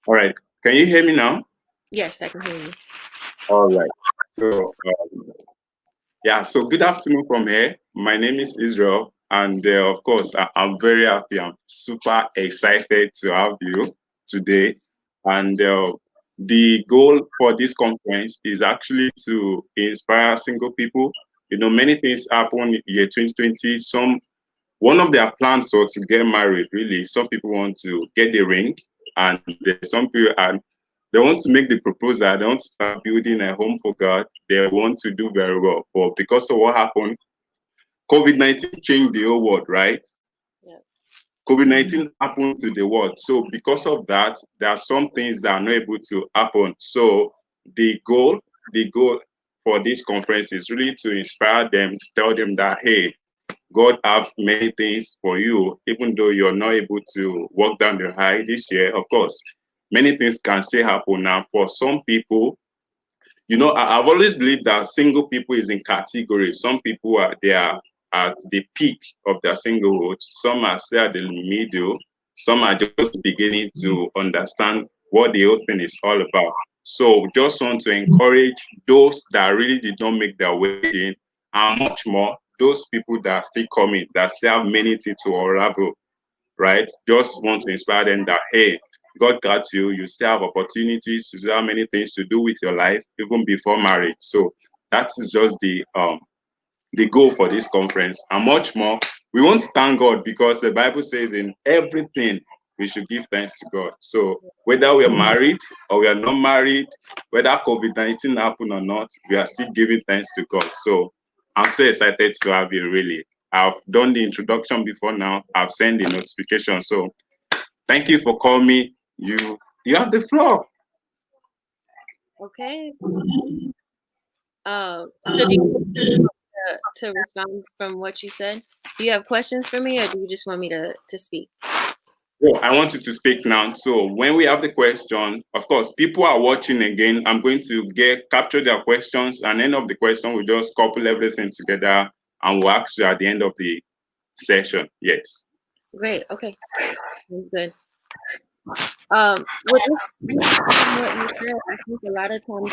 All right. Can you hear me now? Yes, I can hear you. All right. So, yeah, so good afternoon from here. My name is Israel. And of course, I'm very happy. I'm super excited to have you today. And the goal for this conference is actually to inspire single people. You know, many things happen in year 2020. One of their plans was to get married, really. Some people want to get the ring, and there's some people, and they want to make the proposal, they want to start building a home for God, they want to do very well. But because of what happened, COVID-19 changed the whole world, right? Yeah. COVID-19 happened to the world. So because of that, there are some things that are not able to happen. So the goal for this conference is really to inspire them, to tell them that, hey, God have many things for you, even though you're not able to walk down the high this year. Of course, many things can still happen. Now, for some people, I've always believed that single people is in categories. Some people are at the peak of their singlehood. Some are still at the middle. Some are just beginning to understand what the whole thing is all about. So, just want to encourage those that really did not make their wedding, and much more those people that are still coming, that still have many things to unravel, right? Just want to inspire them that, hey, God got you. You still have opportunities. You still have many things to do with your life, even before marriage. So that is just the goal for this conference, and much more. We want to thank God because the Bible says in everything we should give thanks to God. So whether we are married or we are not married, whether COVID-19 happened or not, we are still giving thanks to God. So I'm so excited to have you. Really, I've done the introduction before now. I've sent the notification. So thank you for calling me. You have the floor. Okay. So do you to respond from what you said? Do you have questions for me, or do you just want me to speak? Yeah, I want you to speak now. So when we have the question, of course, people are watching again. I'm going to get capture their questions, and end of the question, we just couple everything together, and we'll ask you at the end of the session. Yes. Great. Okay. Sounds good. With what you said, I think a lot of times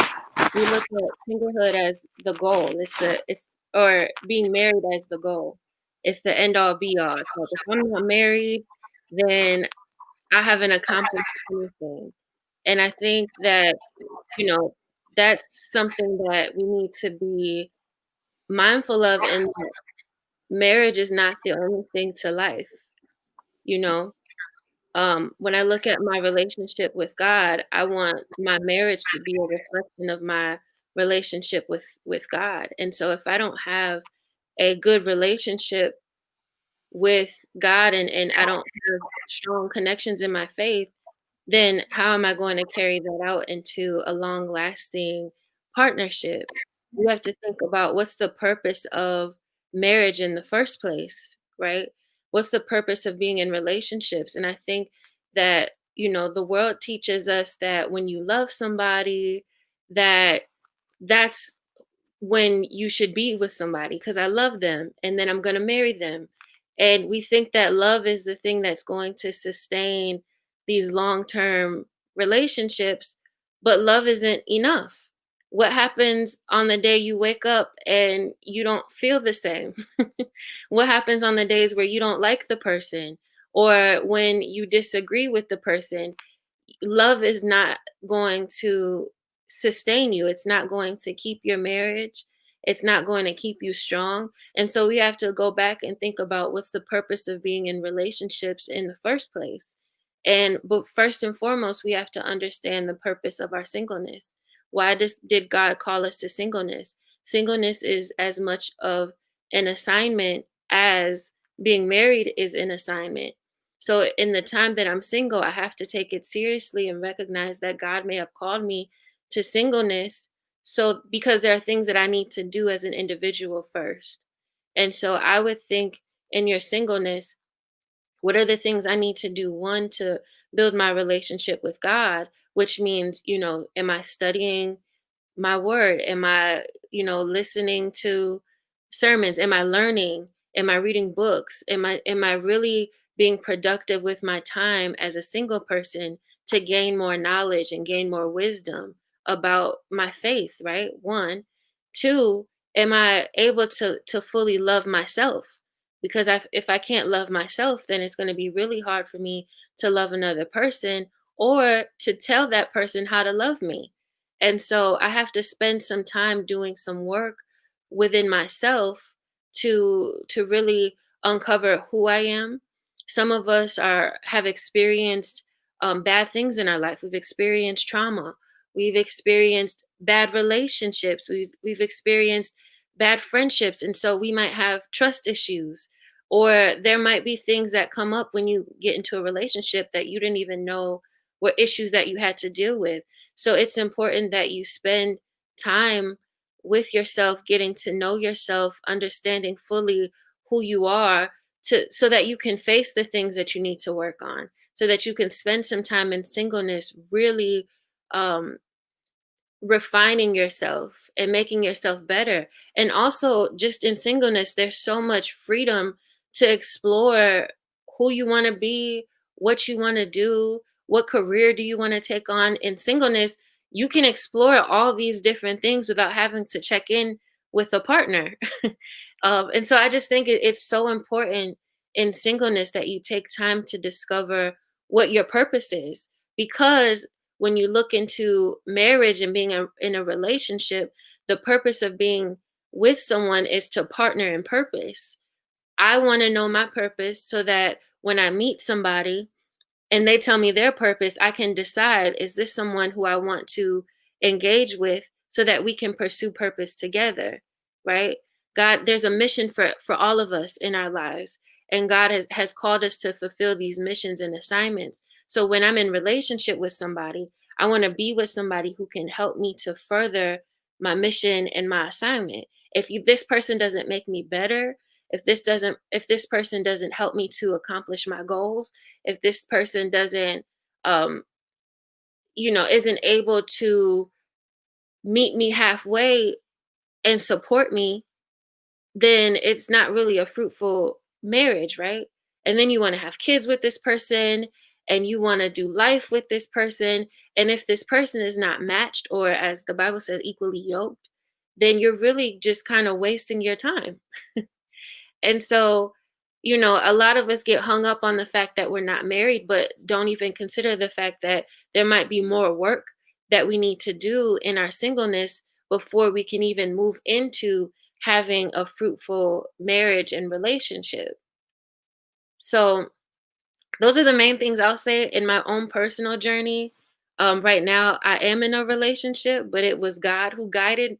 we look at singlehood as the goal. It's or being married as the goal. It's the end all be all. So if I'm not married, then I haven't accomplished anything. And I think that, you know, that's something that we need to be mindful of, and that marriage is not the only thing to life, you know. When I look at my relationship with God, I want my marriage to be a reflection of my relationship with God. And so if I don't have a good relationship with God, and I don't have strong connections in my faith, then how am I going to carry that out into a long lasting partnership? You have to think about what's the purpose of marriage in the first place, right? What's the purpose of being in relationships? And I think that, the world teaches us that when you love somebody, that that's when you should be with somebody because I love them and then I'm going to marry them. And we think that love is the thing that's going to sustain these long term relationships, but love isn't enough. What happens on the day you wake up and you don't feel the same? What happens on the days where you don't like the person or when you disagree with the person? Love is not going to sustain you. It's not going to keep your marriage. It's not going to keep you strong. And so we have to go back and think about what's the purpose of being in relationships in the first place. But first and foremost, we have to understand the purpose of our singleness. Did God call us to singleness? Singleness is as much of an assignment as being married is an assignment. So in the time that I'm single, I have to take it seriously and recognize that God may have called me to singleness. So because there are things that I need to do as an individual first. And so I would think in your singleness, what are the things I need to do? One, to build my relationship with God, which means, am I studying my word? Am I, listening to sermons? Am I learning? Am I reading books? Am I really being productive with my time as a single person to gain more knowledge and gain more wisdom about my faith, right? One. Two, am I able to fully love myself? Because if I can't love myself, then it's going to be really hard for me to love another person or to tell that person how to love me. And so I have to spend some time doing some work within myself to really uncover who I am. Some of us are have experienced bad things in our life. We've experienced trauma. We've experienced bad relationships. We've experienced bad friendships, and so we might have trust issues, or there might be things that come up when you get into a relationship that you didn't even know were issues that you had to deal with. So it's important that you spend time with yourself, getting to know yourself, understanding fully who you are, to so that you can face the things that you need to work on, so that you can spend some time in singleness really um, refining yourself and making yourself better. And also, just in singleness, there's so much freedom to explore who you want to be, what you want to do, what career do you want to take on. In singleness, you can explore all these different things without having to check in with a partner. And so I just think it's so important in singleness that you take time to discover what your purpose is, because when you look into marriage and being in a relationship, the purpose of being with someone is to partner in purpose. I want to know my purpose so that when I meet somebody and they tell me their purpose, I can decide, is this someone who I want to engage with so that we can pursue purpose together, right? God, there's a mission for all of us in our lives, and God has called us to fulfill these missions and assignments. So when I'm in relationship with somebody, I want to be with somebody who can help me to further my mission and my assignment. This person doesn't make me better, if this person doesn't help me to accomplish my goals, if this person doesn't um isn't able to meet me halfway and support me, then it's not really a fruitful marriage, right? And then you want to have kids with this person, and you want to do life with this person, and if this person is not matched, or as the Bible says, equally yoked, then you're really just kind of wasting your time. And so, a lot of us get hung up on the fact that we're not married, but don't even consider the fact that there might be more work that we need to do in our singleness before we can even move into having a fruitful marriage and relationship. So, those are the main things I'll say in my own personal journey. Right now, I am in a relationship, but it was God who guided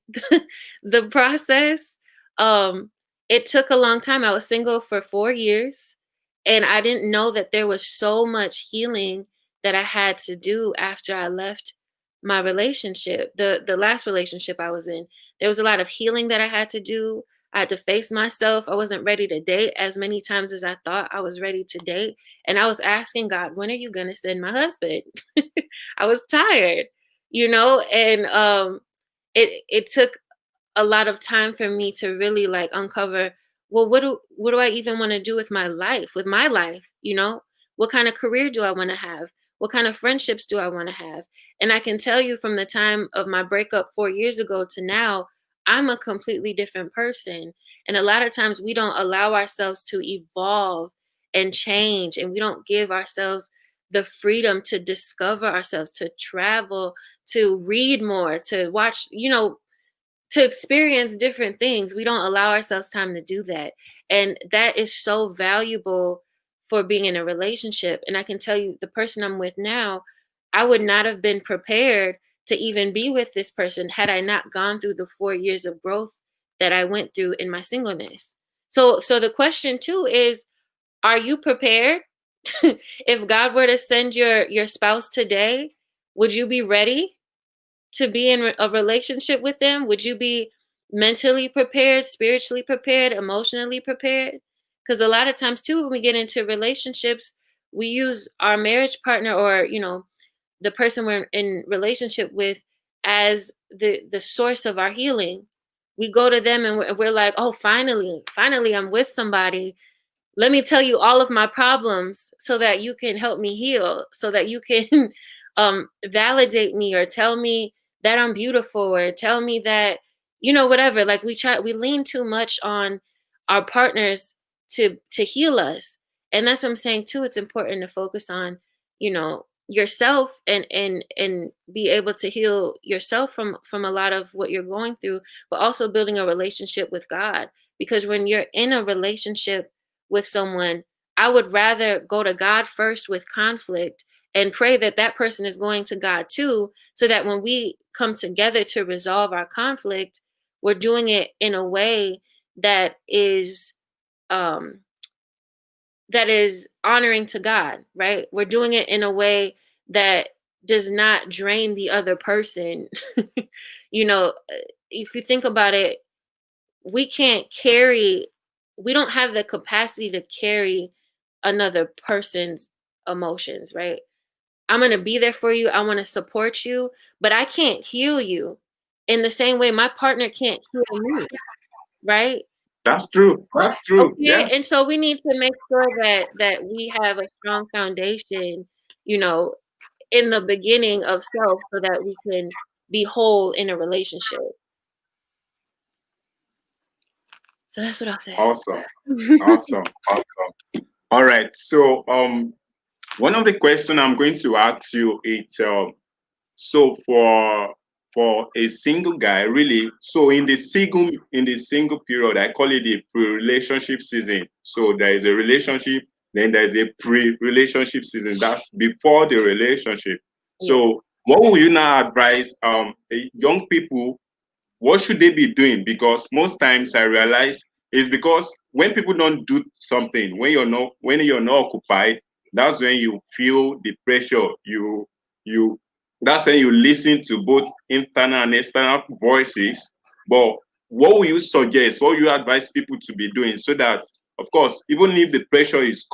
the process. Um, it took a long time. I was single for 4 years, and I didn't know that there was so much healing that I had to do after I left my relationship, the last relationship I was in. There was a lot of healing that I had to do. I had to face myself. I wasn't ready to date as many times as I thought I was ready to date. And I was asking God, when are you going to send my husband? I was tired, and it took a lot of time for me to really like uncover, well, what do I even want to do with my life, what kind of career do I want to have, what kind of friendships do I want to have. And I can tell you, from the time of my breakup 4 years ago to now, I'm a completely different person. And a lot of times we don't allow ourselves to evolve and change, and we don't give ourselves the freedom to discover ourselves, to travel, to read more, to watch, to experience different things. We don't allow ourselves time to do that. And that is so valuable for being in a relationship. And I can tell you, the person I'm with now, I would not have been prepared to even be with this person had I not gone through the 4 years of growth that I went through in my singleness. So the question too is, are you prepared? If God were to send your spouse today, would you be ready to be in a relationship with them? Would you be mentally prepared, spiritually prepared, emotionally prepared? Because a lot of times too, when we get into relationships, we use our marriage partner, or the person we're in relationship with, as the source of our healing. We go to them and we're like, oh, finally I'm with somebody. Let me tell you all of my problems so that you can help me heal, so that you can validate me or tell me that I'm beautiful or tell me that, whatever. Like we lean too much on our partners to heal us. And that's what I'm saying too. It's important to focus on, yourself and be able to heal yourself from a lot of what you're going through, but also building a relationship with God. Because when you're in a relationship with someone, I would rather go to God first with conflict and pray that that person is going to God too, so that when we come together to resolve our conflict, we're doing it in a way that is um that is honoring to God, right? We're doing it in a way that does not drain the other person. you know, if you think about it, we can't carry, we don't have the capacity to carry another person's emotions, right? I'm going to be there for you. I want to support you, but I can't heal you in the same way my partner can't heal me, right? That's true. That's true. Okay, Yeah. and so we need to make sure that we have a strong foundation, you know, in the beginning of self so that we can be whole in a relationship. So that's what I'll say. Awesome. Awesome. Awesome. All right. So one of the questions I'm going to ask you is so for a single guy, really, so in the single period, I call it the pre-relationship season. So there is a relationship, then there's a pre-relationship season. That's before the relationship. Yes. So what would you now advise young people, what should they be doing? Because most times I realize it's because when people don't do something, when you're not occupied, that's when you feel the pressure. You that's when you listen to both internal and external voices. But what will you suggest? What will you advise people to be doing so that, of course, even if the pressure is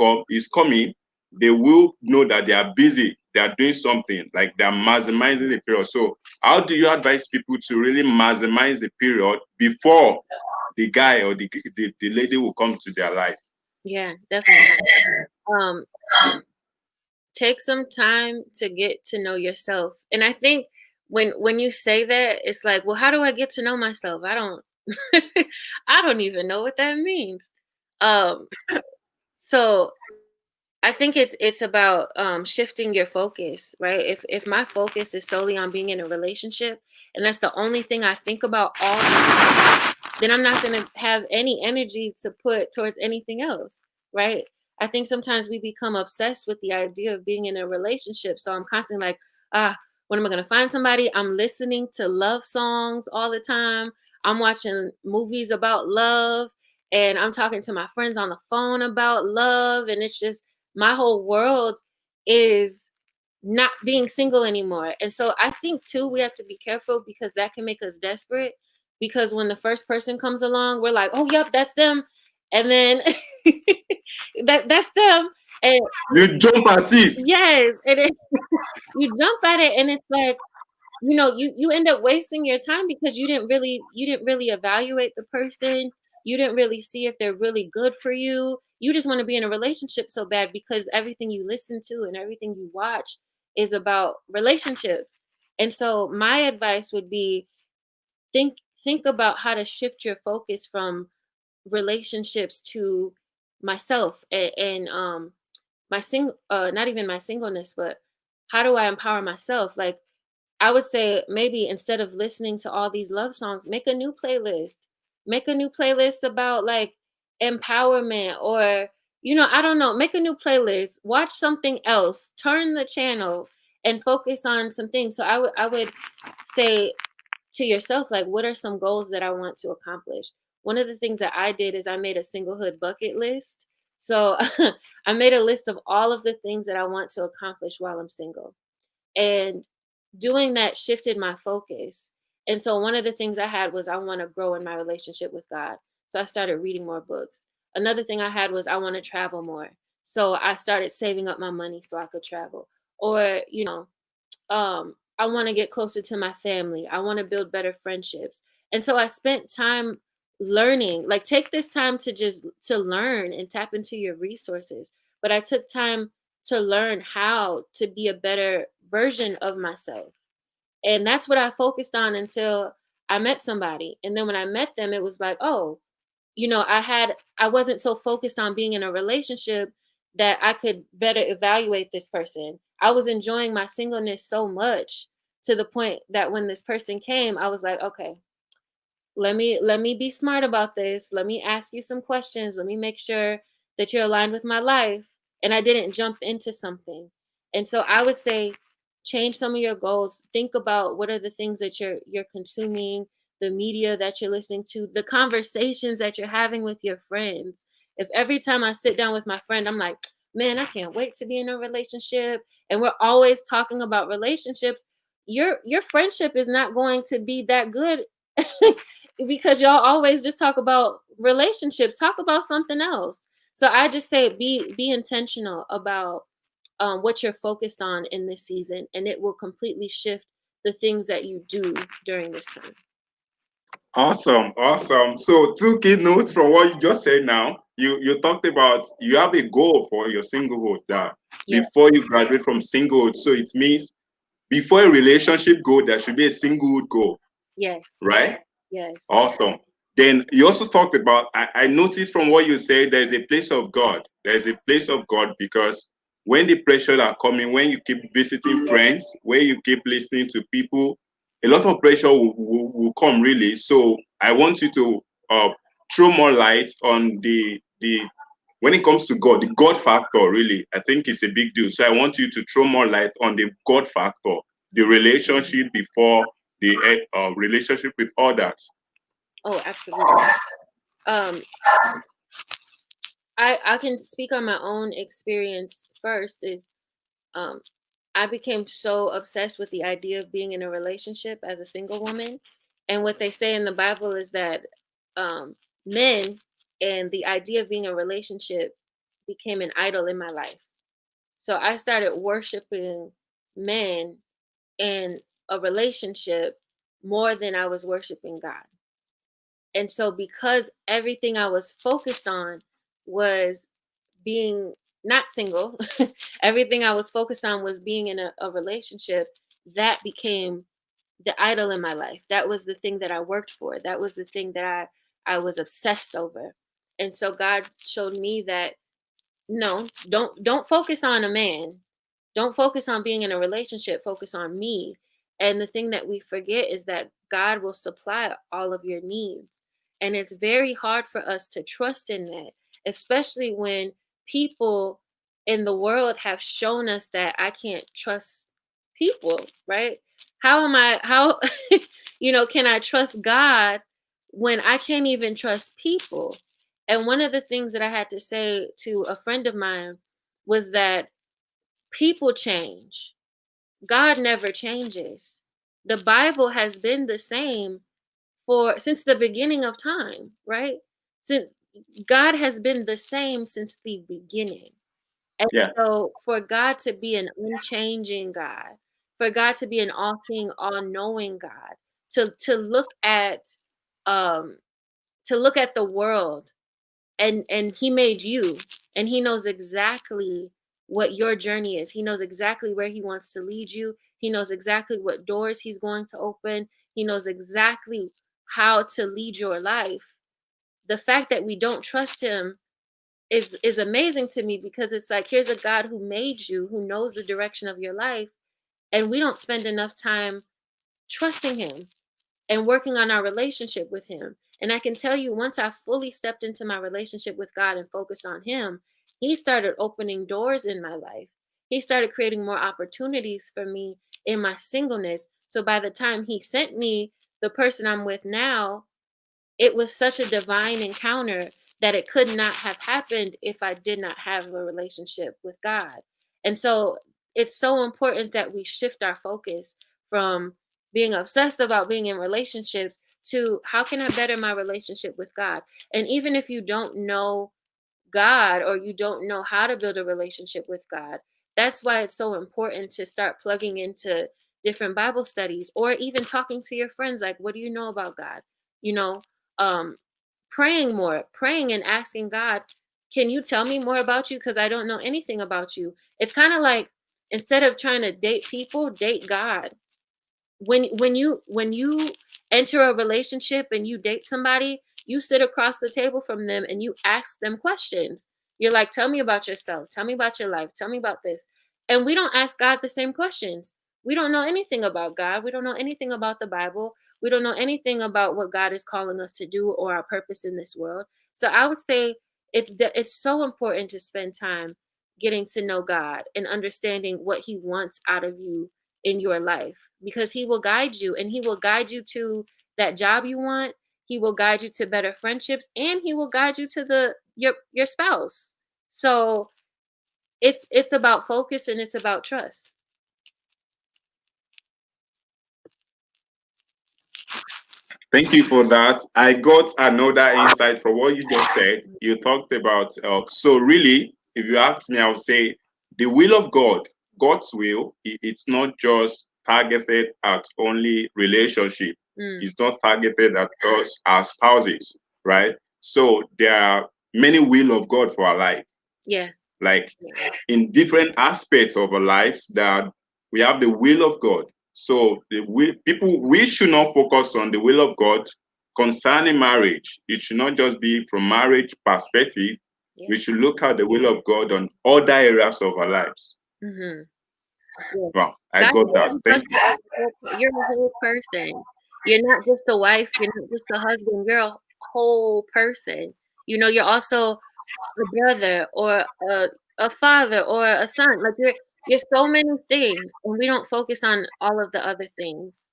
coming, they will know that they are busy, they are doing something, like they are maximizing the period. So how do you advise people to really maximize the period before the guy or the lady will come to their life? Yeah, definitely. Um, take some time to get to know yourself. And I think when you say that, it's like, well, how do I get to know myself? I don't I don't even know what that means. Um, so I think it's about shifting your focus, right? If my focus is solely on being in a relationship and that's the only thing I think about all the time, then I'm not gonna have any energy to put towards anything else, right? I think sometimes we become obsessed with the idea of being in a relationship. So I'm constantly like, when am I gonna find somebody? I'm listening to love songs all the time. I'm watching movies about love and I'm talking to my friends on the phone about love. And it's just my whole world is not being single anymore. And so I think too we have to be careful because that can make us desperate because when the first person comes along, we're like, "Oh, yep, that's them." And then that's them. And You jump at it. yes, and you jump at it and it's like, you end up wasting your time because you didn't really evaluate the person. You didn't really see if they're really good for you. You just want to be in a relationship so bad because everything you listen to and everything you watch is about relationships. And so my advice would be think think about how to shift your focus from relationships to myself and my not even my singleness, but how do I empower myself? Like I would say maybe instead of listening to all these love songs, make a new playlist. Make a new playlist about like empowerment or I don't know, make a new playlist. Watch something else. Turn the channel and focus on some things. So I would say to yourself like what are some goals that I want to accomplish? One of the things that I did is I made a singlehood bucket list. So I made a list of all of the things that I want to accomplish while I'm single. And doing that shifted my focus. And so one of the things I had was I want to grow in my relationship with God. So I started reading more books. Another thing I had was I want to travel more. So I started saving up my money so I could travel. Or, I want to get closer to my family. I want to build better friendships. And so I spent time learning. Like take this time to learn and tap into your resources. But I took time to learn how to be a better version of myself. And that's what I focused on until I met somebody. And then when I met them, it was like, oh, I wasn't so focused on being in a relationship that I could better evaluate this person. I was enjoying my singleness so much to the point that when this person came, I was like, okay, let me be smart about this. Let me ask you some questions. Let me make sure that you're aligned with my life. And I didn't jump into something. And so I would say change some of your goals. Think about what are the things that you're consuming, the media that you're listening to, the conversations that you're having with your friends. If every time I sit down with my friend, I'm like, man, I can't wait to be in a relationship, and we're always talking about relationships, your friendship is not going to be that good because y'all always just talk about relationships. Talk about something else. So I just say be intentional about what you're focused on in this season, and it will completely shift the things that you do during this time. Awesome, awesome. So two key notes from what you just said now. You talked about you have a goal for your singlehood that Yeah. before you graduate from singlehood. So it means before a relationship goal, there should be a singlehood goal, Yes. right? Yes. Awesome. Then you also talked about, I noticed from what you said, there's a place of God. There's a place of God because when the pressures are coming, when you keep visiting friends, when you keep listening to people, a lot of pressure will come really. So I want you to throw more light on the when it comes to God, the God factor really, I think it's a big deal. So I want you to throw more light on the God factor, the relationship before the relationship with others. Oh, absolutely. Um, I can speak on my own experience first. Is um, I became so obsessed with the idea of being in a relationship as a single woman, and what they say in the Bible is that um, men and the idea of being in a relationship became an idol in my life. So I started worshiping men in a relationship more than I was worshiping God. And so because everything I was focused on was being not single, everything I was focused on was being in a relationship, that became the idol in my life. That was the thing that I worked for. That was the thing that I was obsessed over. And so God showed me that no, don't focus on a man. Don't focus on being in a relationship, focus on me. And the thing that we forget is that God will supply all of your needs. And it's very hard for us to trust in that, especially when people in the world have shown us that I can't trust people, right? How can I trust God when I can't even trust people? And one of the things that I had to say to a friend of mine was that people change. God never changes. The Bible has been the same for since the beginning of time, right? Since God has been the same since the beginning. And Yes. so for God to be an unchanging God, for God to be an all-seeing, all-knowing God, to look at um the world, and he made you, and he knows exactly what your journey is. He knows exactly where he wants to lead you. He knows exactly what doors he's going to open. He knows exactly how to lead your life. The fact that we don't trust him is amazing to me, because it's like, here's a God who made you, who knows the direction of your life, and we don't spend enough time trusting him and working on our relationship with him. And I can tell you, once I fully stepped into my relationship with God and focused on him, he started opening doors in my life. He started creating more opportunities for me in my singleness. So by the time he sent me the person I'm with now, it was such a divine encounter that it could not have happened if I did not have a relationship with God. And so it's so important that we shift our focus from being obsessed about being in relationships to how can I better my relationship with God? And even if you don't know God, or you don't know how to build a relationship with God, that's why it's so important to start plugging into different Bible studies, or even talking to your friends, like, what do you know about God? You know, um, praying more, praying and asking God, can you tell me more about you? Because I don't know anything about you. It's kind of like Instead of trying to date people, date God. When you enter a relationship and you date somebody, you sit across the table from them and you ask them questions. You're like, tell me about yourself, tell me about your life, tell me about this. And we don't ask God the same questions. We don't know anything about God. We don't know anything about the Bible. We don't know anything about what God is calling us to do or our purpose in this world. So I would say it's so important to spend time getting to know God and understanding what he wants out of you in your life, because he will guide you, and he will guide you to that job you want. He will guide you to better friendships, and he will guide you to your spouse. So it's about focus, and it's about trust. Thank you for that. I got another insight from what you just said. You talked about, so really, if you ask me, I would say the will of God, God's will, it's not just targeted at only relationship. It's not targeted at us as spouses, right? So there are many will of God for our life. Yeah. Like in different aspects of our lives, that we have the will of God. So we should not focus on the will of God concerning marriage. It should not just be from marriage perspective. Yeah. We should look at the will of God on other areas of our lives. Mm-hmm. Yeah. Wow, I God got that. wants Thank us you. to be you're a whole person. You're not just a wife. You're not just a husband. You're a whole person. You're also a brother or a father or a son. Like you're so many things, and we don't focus on all of the other things.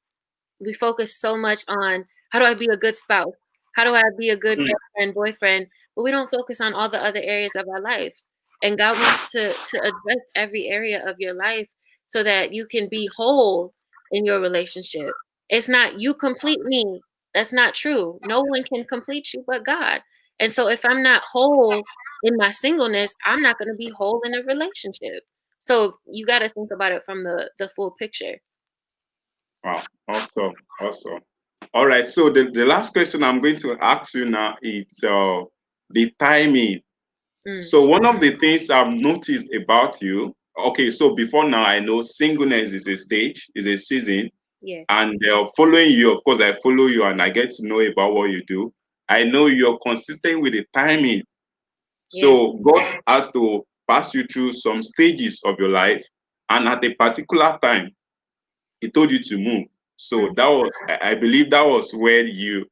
We focus so much on how do I be a good spouse? How do I be a good girlfriend, boyfriend? But we don't focus on all the other areas of our lives. And God wants to address every area of your life so that you can be whole in your relationship. It's not you complete me. That's not true. No one can complete you but God. And so if I'm not whole in my singleness, I'm not going to be whole in a relationship. So you got to think about it from the full picture. Wow, awesome, awesome. All right, so the last question I'm going to ask you now is the timing. So one of the things I've noticed about you, okay, so before now, I know singleness is a stage, is a season. Yeah. And following you, of course, I follow you and I get to know about what you do. I know you're consistent with the timing. Yeah. So God has to pass you through some stages of your life. And at a particular time, he told you to move. So that was, I believe that was where you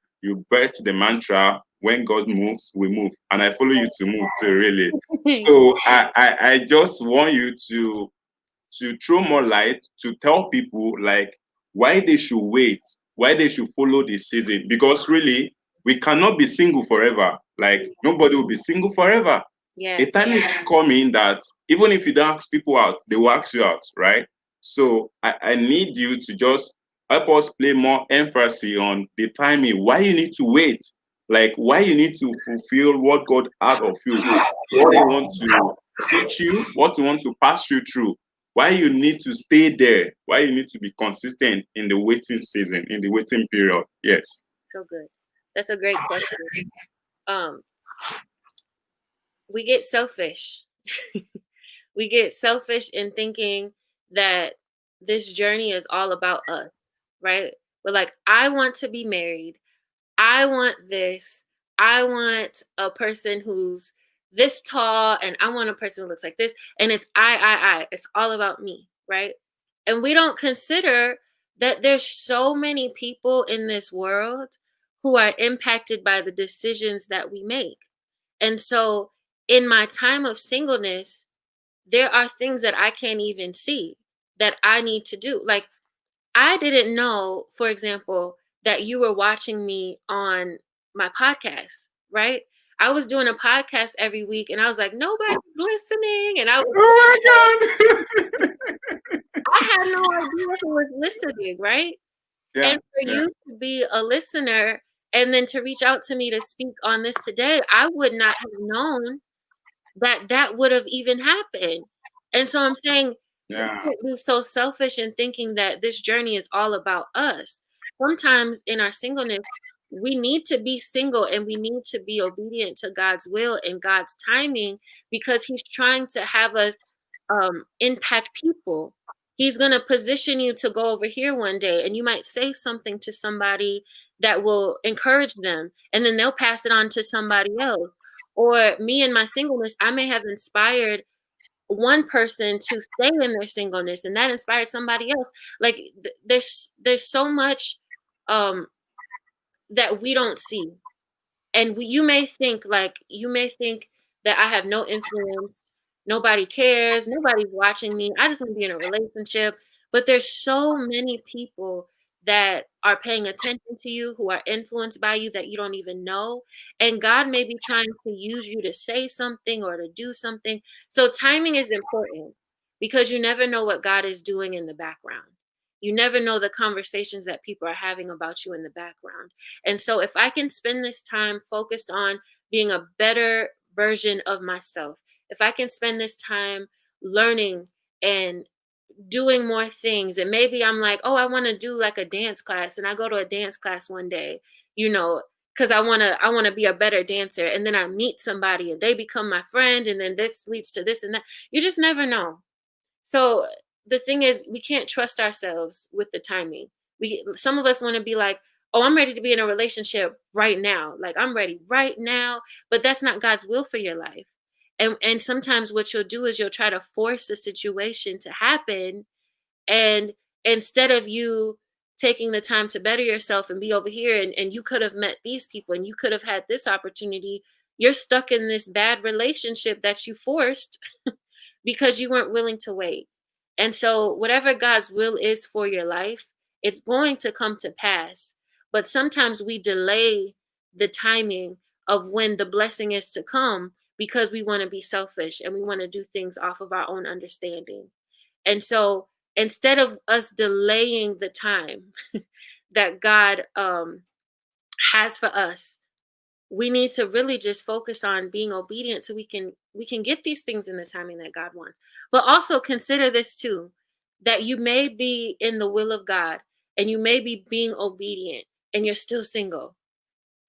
birthed the mantra, when God moves, we move. And I follow you to move too, really. So I just want you to throw more light, to tell people like why they should wait, why they should follow the season. Because really, we cannot be single forever. Like nobody will be single forever. A Yes. time is coming that even if you don't ask people out, they will ask you out, right? So I need you to just help us play more emphasis on the timing, why you need to wait, like why you need to fulfill what God has of you, what He wants to teach you, what He wants to pass you through, why you need to stay there, why you need to be consistent in the waiting season, in the waiting period. Yes. So good. That's a great question. Um, we get selfish. We get selfish in thinking that this journey is all about us, right? We're like, I want to be married. I want this. I want a person who's this tall, and I want a person who looks like this. And it's I. It's all about me, right? And we don't consider that there's so many people in this world who are impacted by the decisions that we make. And so in my time of singleness, there are things that I can't even see that I need to do. Like, I didn't know, for example, that you were watching me on my podcast, right? I was doing a podcast every week and I was like, nobody's listening. And Oh my God. I had no idea who was listening, right? Yeah, And for yeah. you to be a listener and then to reach out to me to speak on this today, I would not have known that would have even happened. And so I'm saying, we Yeah. can't be so selfish in thinking that this journey is all about us. Sometimes in our singleness, we need to be single and we need to be obedient to God's will and God's timing, because He's trying to have us impact people. He's going to position you to go over here one day, and you might say something to somebody that will encourage them, and then they'll pass it on to somebody else. Or me in my singleness, I may have inspired one person to stay in their singleness, and that inspired somebody else. Like there's so much um that we don't see. And you may think that I have no influence, nobody cares, nobody's watching me, I just want to be in a relationship. But there's so many people that are paying attention to you, who are influenced by you, that you don't even know. And God may be trying to use you to say something or to do something. So timing is important, because you never know what God is doing in the background. You never know the conversations that people are having about you in the background. And so if I can spend this time focused on being a better version of myself, if I can spend this time learning and doing more things, and maybe I'm like, oh, I want to do like a dance class, and I go to a dance class one day, because I want to be a better dancer, and then I meet somebody and they become my friend, and then this leads to this and that. You just never know. So the thing is, we can't trust ourselves with the timing. Some of us want to be like, "Oh, I'm ready to be in a relationship right now. Like I'm ready right now." But that's not God's will for your life. And sometimes what you'll do is you'll try to force a situation to happen, and instead of you taking the time to better yourself and be over here, and you could have met these people and you could have had this opportunity, you're stuck in this bad relationship that you forced because you weren't willing to wait. And so, whatever God's will is for your life, it's going to come to pass. But sometimes we delay the timing of when the blessing is to come, because we want to be selfish and we want to do things off of our own understanding. And so, instead of us delaying the time that God has for us, we need to really just focus on being obedient, so we can get these things in the timing that God wants. But also consider this too, that you may be in the will of God, and you may be being obedient, and you're still single.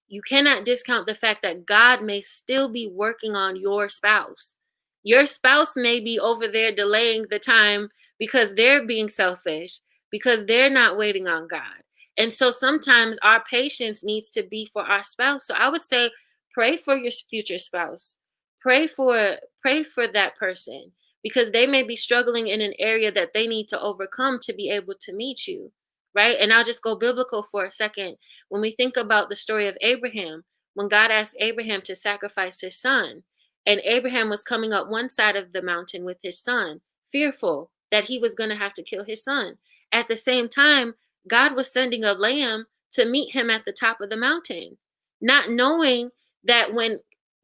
You cannot discount the fact that God may still be working on your spouse. Your spouse may be over there delaying the time because they're being selfish, because they're not waiting on God. And so sometimes our patience needs to be for our spouse. So I would say, pray for your future spouse. Pray for that person, because they may be struggling in an area that they need to overcome to be able to meet you, right? And I'll just go biblical for a second. When we think about the story of Abraham, when God asked Abraham to sacrifice his son, and Abraham was coming up one side of the mountain with his son, fearful that he was going to have to kill his son. At the same time, God was sending a lamb to meet him at the top of the mountain, not knowing that when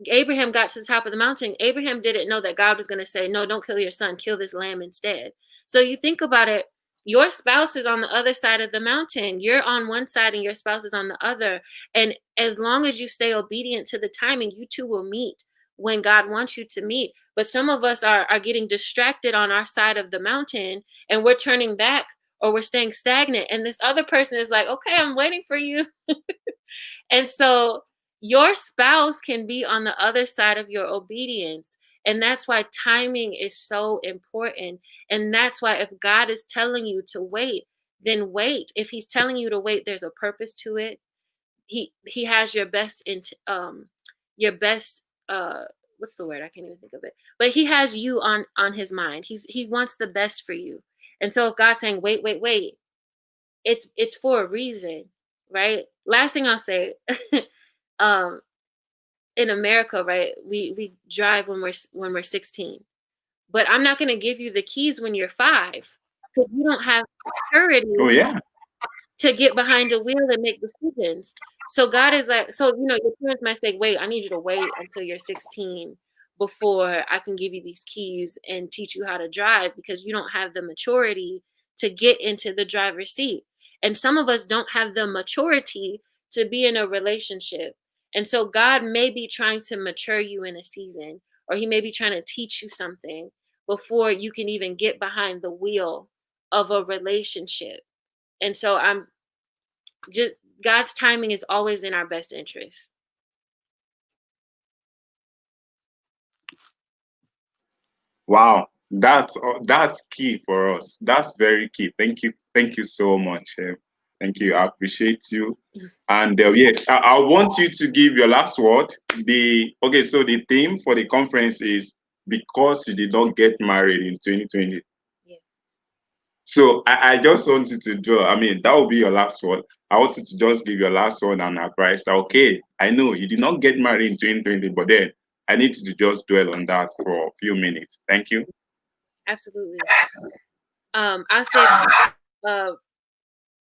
Abraham got to the top of the mountain, Abraham didn't know that God was going to say, no, don't kill your son, kill this lamb instead. So you think about it, your spouse is on the other side of the mountain. You're on one side and your spouse is on the other. And as long as you stay obedient to the timing, you two will meet when God wants you to meet. But some of us are getting distracted on our side of the mountain, and we're turning back, or we're staying stagnant. And this other person is like, okay, I'm waiting for you. And so your spouse can be on the other side of your obedience. And that's why timing is so important. And that's why if God is telling you to wait, then wait. If he's telling you to wait, there's a purpose to it. He has your best your best what's the word? I can't even think of it. But he has you on his mind. He wants the best for you. And so if God's saying wait, wait, wait, it's for a reason, right? Last thing I'll say, um in America, right, we drive when we're 16. But I'm not going to give you the keys when you're 5, because you don't have Oh maturity yeah. to get behind the wheel and make decisions. So God is like, so your parents might say, wait, I need you to wait until you're 16 before I can give you these keys and teach you how to drive, because you don't have the maturity to get into the driver's seat. And some of us don't have the maturity to be in a relationship. And so God may be trying to mature you in a season, or he may be trying to teach you something before you can even get behind the wheel of a relationship. And so I'm just God's timing is always in our best interest. Wow. That's key for us. That's very key. Thank you so much. Thank you. I appreciate you. And yes, I want you to give your last word. So the theme for the conference is because you did not get married in 2020. Yeah. So I just want you to do. I mean, that will be your last word. I want you to just give your last word and advice. Okay, I know you did not get married in 2020, but then I need you to just dwell on that for a few minutes. Thank you. Absolutely. I'll say,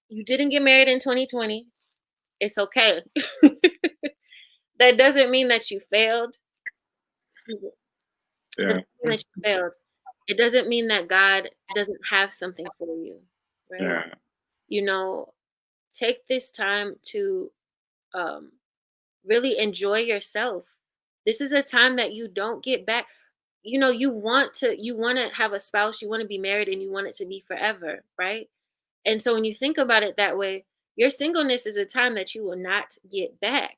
you didn't get married in 2020. It's okay. That doesn't mean that you failed. Excuse me. That Yeah, doesn't mean that you failed. It doesn't mean that God doesn't have something for you, right? yeah, You know, take this time to um, really enjoy yourself. This is a time that you don't get back. You want to have a spouse, you want to be married, and you want it to be forever, right? And so when you think about it that way, your singleness is a time that you will not get back.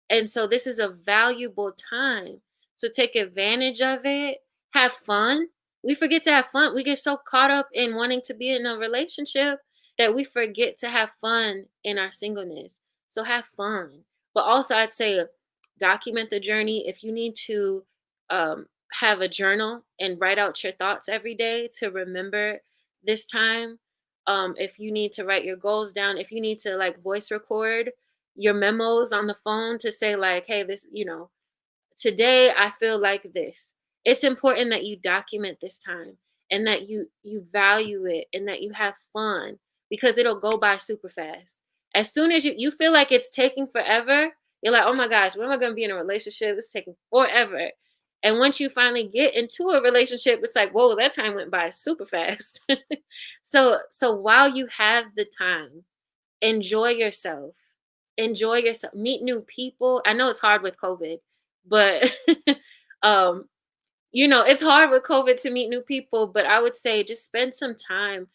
And so this is a valuable time. So take advantage of it. Have fun. We forget to have fun. We get so caught up in wanting to be in a relationship that we forget to have fun in our singleness. So have fun. But also, I'd say document the journey. If you need to have a journal and write out your thoughts every day to remember this time, if you need to write your goals down, if you need to like voice record your memos on the phone to say like, hey, this, today I feel like this. It's important that you document this time and that you value it and that you have fun, because it'll go by super fast. As soon as you feel like it's taking forever, you're like, oh my gosh, when am I going to be in a relationship? It's taking forever. And once you finally get into a relationship, it's like, whoa, that time went by super fast. So while you have the time, enjoy yourself. Enjoy yourself. Meet new people. I know it's hard with COVID, but um, it's hard with COVID to meet new people, but I would say just spend some time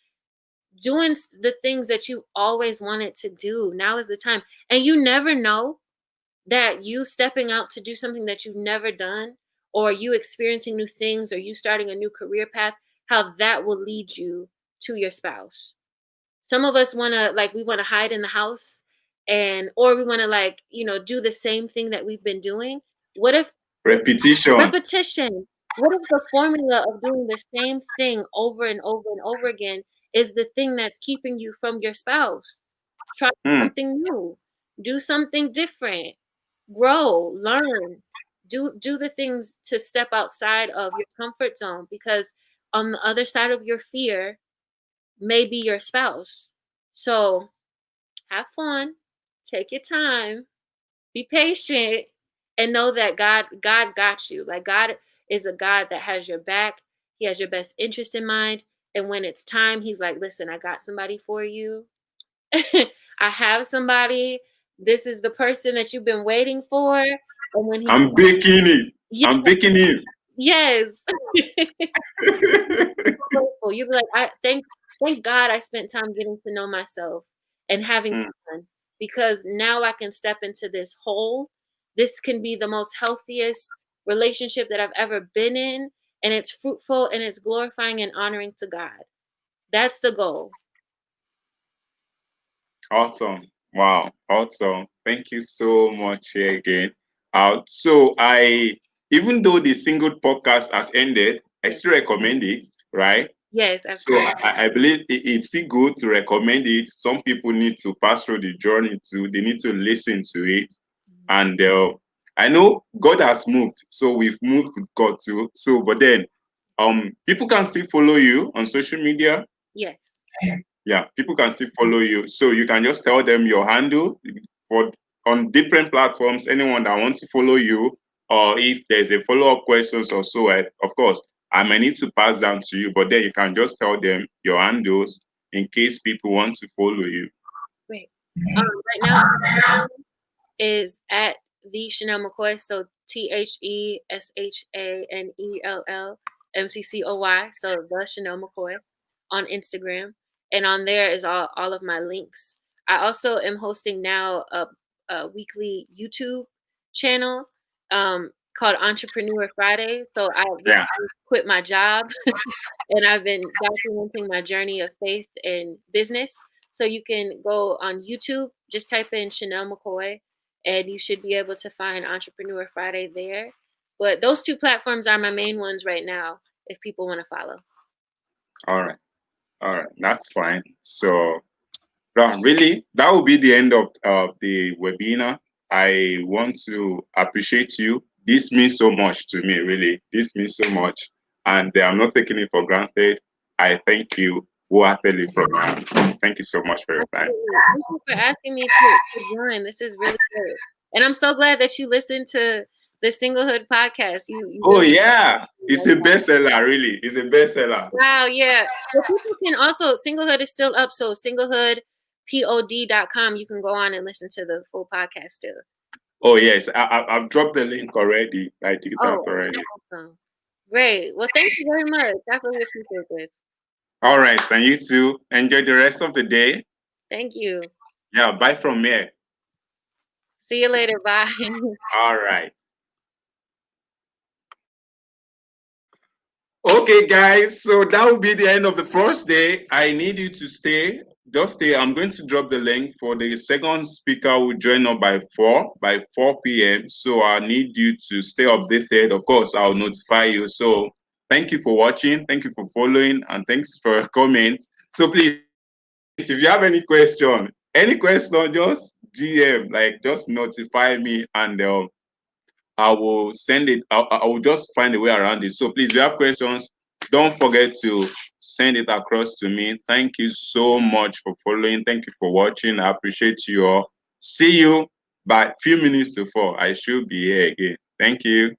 doing the things that you always wanted to do. Now is the time. And you never know that you stepping out to do something that you've never done, or you experiencing new things, or you starting a new career path, how that will lead you to your spouse. Some of us we want to hide in the house, or we want to do the same thing that we've been doing. What if repetition. repetition? What if the formula of doing the same thing over and over and over again is the thing that's keeping you from your spouse? Try Hmm. something new. Do something different. Grow, learn. Do the things to step outside of your comfort zone, because on the other side of your fear may be your spouse. So have fun, take your time, be patient, and know that God got you. Like, God is a God that has your back. He has your best interest in mind. And when it's time, he's like, listen, I got somebody for you. I have somebody. This is the person that you've been waiting for. And when he I'm baking it. yeah, I'm baking it. yes. Grateful. You'll be like, I thank God I spent time getting to know myself and having Hmm. fun, because now I can step into this whole. This can be the most healthiest relationship that I've ever been in, and it's fruitful and it's glorifying and honoring to God. That's the goal. Awesome. Wow. Awesome. Thank you so much here again. So even though the single podcast has ended, I Yes, still recommend it, right? yes, So absolutely. I believe it's still good to recommend it. Some people need to pass through the journey too. They need to listen to it. Mhm. And I know God has moved. So we've moved with God too. So, but then people can still follow you on social media. Yes. Yeah, people can still follow you. So you can just tell them your handle for on different platforms, anyone that wants to follow you, or if there's a follow-up questions or so, of course, I may need to pass down to you, but then you can just tell them your handles in case people want to follow you. Great. Right now is at the Shannell McCoy. So TheShannellMcCoy. So the Shannell McCoy on Instagram. And on there is all of my links. I also am hosting now a weekly YouTube channel. called Entrepreneur Friday. So I Yeah. recently quit my job and I've been documenting my journey of faith and business. So you can go on YouTube, just type in Shannell McCoy, and you should be able to find Entrepreneur Friday there. But those two platforms are my main ones right now if people want to follow. All right. All right. That's fine. So, really, that will be the end of the webinar. I want to appreciate you. This means so much to me, really. This means so much. And I'm not taking it for granted. I thank you wholeheartedly from my heart. Thank you so much for your time. Absolutely. Thank you for asking me to join. This is really good. And I'm so glad that you listened to the Singlehood podcast. You Oh, really yeah. It's like a that. bestseller, really. It's a bestseller. Wow, yeah. But people can also Singlehood is still up, so singlehoodpod.com. You can go on and listen to the full podcast still. Oh, yes. I've dropped the link already. I did that Oh, already. awesome. Great. Well, thank you very much. I really appreciate this. All right. And you too. Enjoy the rest of the day. Thank you. Yeah. Bye from here. See you later. Bye. All right. Okay, guys. So that will be the end of the first day. I need you to stay. Just stay. I'm going to drop the link for the second speaker will join us by 4 p.m. So I need you to stay updated. Of course, I'll notify you. So thank you for watching. Thank you for following, and thanks for your comments. So please, if you have any question, just DM, like just notify me, and I will send it. I will just find a way around it. So please, if you have questions, don't forget to send it across to me. Thank you so much for following. Thank you for watching. I appreciate you all. See you by a few minutes to 4. I should be here again. Thank you.